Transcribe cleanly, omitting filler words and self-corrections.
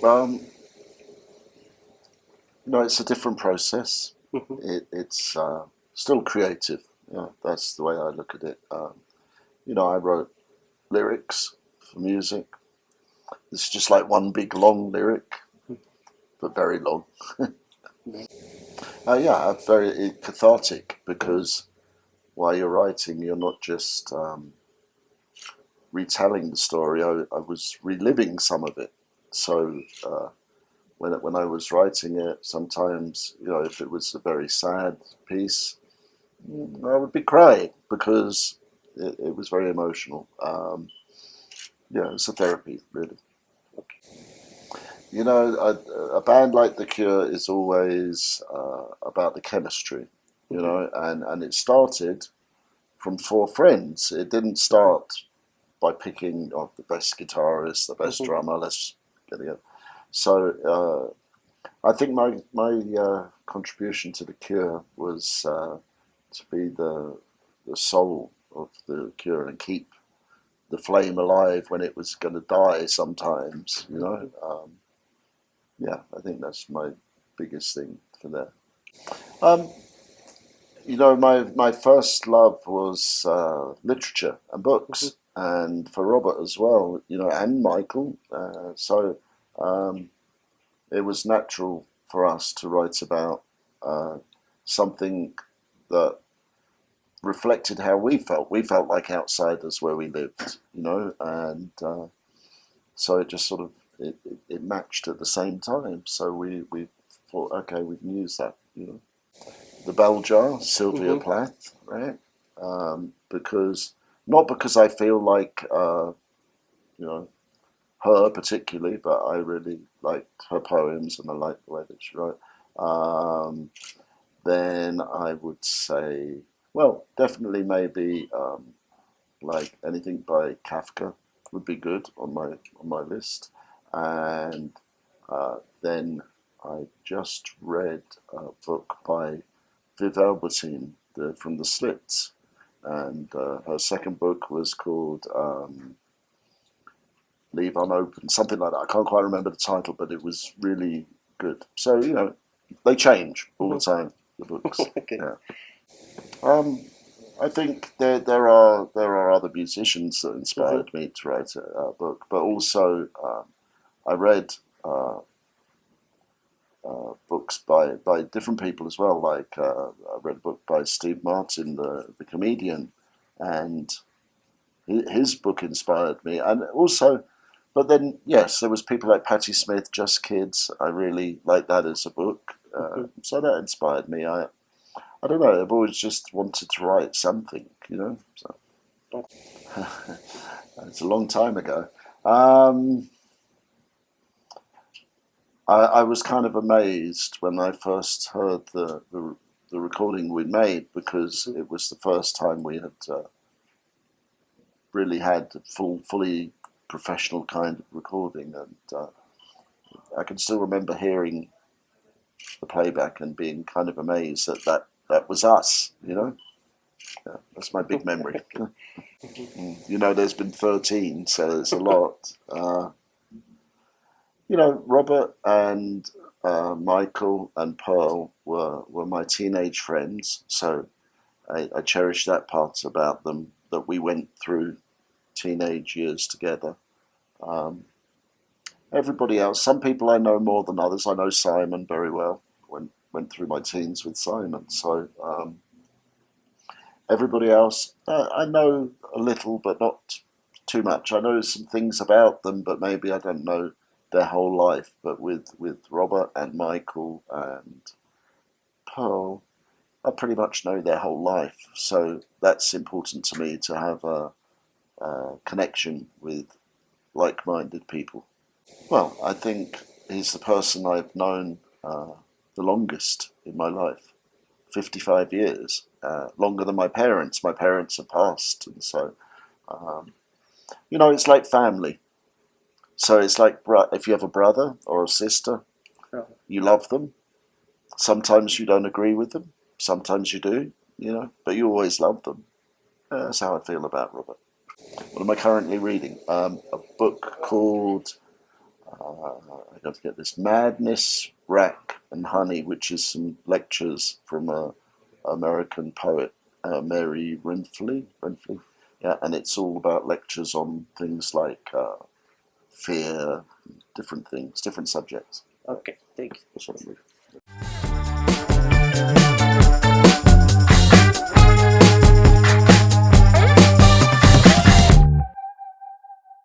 Um, it's a different process. Mhm. It's still creative. Yeah, that's the way I look at it. I wrote lyrics for music. It's just like one big long lyric, but very long. Yeah, very cathartic because while you're writing, you're not just retelling the story. I was reliving some of it. So when I was writing it, sometimes if it was a very sad piece, I would be crying because it was very emotional. Yeah, it's a therapy, really. A band like The Cure is always about the chemistry, and it started from four friends. It didn't start by picking the best guitarist, the best drummer. Let's get it. So I think my contribution to The Cure was to be the soul of The Cure and keep the flame alive when it was going to die. Sometimes, yeah, I think that's my biggest thing for that. Um, my first love was literature and books, and for Robert as well, and Michael. So it was natural for us to write about something that reflected how we felt. We felt like outsiders where we lived, and so it just sort of it matched at the same time. So we thought, okay, we can use that, The Bell Jar, Sylvia Plath, right? Because not because I feel like her particularly, but I really liked her poems and I liked the way that she wrote. Then I would say, well, definitely maybe like anything by Kafka would be good on my list. And then I just read a book by Viv Albertine from the Slits, and her second book was called Leave Unopened, something like that. I can't quite remember the title, but it was really good. So they change all the time. The books. Okay. Yeah. I think there are other musicians that inspired me to write a book, but also I read books by different people as well. Like I read a book by Steve Martin, the comedian, and his book inspired me. And also, but then yes, there was people like Patti Smith, Just Kids. I really liked that as a book, so that inspired me. I don't know. I've always just wanted to write something, So it's a long time ago. I was kind of amazed when I first heard the recording we made because it was the first time we had really had a fully professional kind of recording, and I can still remember hearing the playback and being kind of amazed that was us, Yeah, that's my big memory. There's been 13, so it's a lot. Robert and Michael and Pearl were my teenage friends, so I cherish that part about them, that we went through teenage years together. Everybody else, some people I know more than others. I know Simon very well. Went through my teens with Simon, so everybody else I know a little, but not too much. I know some things about them, but maybe I don't know their whole life. But with Robert and Michael and Pearl, I pretty much know their whole life. So that's important to me, to have a connection with like-minded people. Well, I think he's the person I've known the longest in my life. 55 years, longer than my parents. My parents have passed, and so, it's like family. So it's like if you have a brother or a sister, you love them. Sometimes you don't agree with them. Sometimes you do, but you always love them. That's how I feel about Robert. What am I currently reading? A book called I got to get this, Madness, Rack and Honey, which is some lectures from a American poet, Mary Renfrey. Yeah, and it's all about lectures on things like fear, different things, different subjects. Okay, thank you. That's what I'm reading.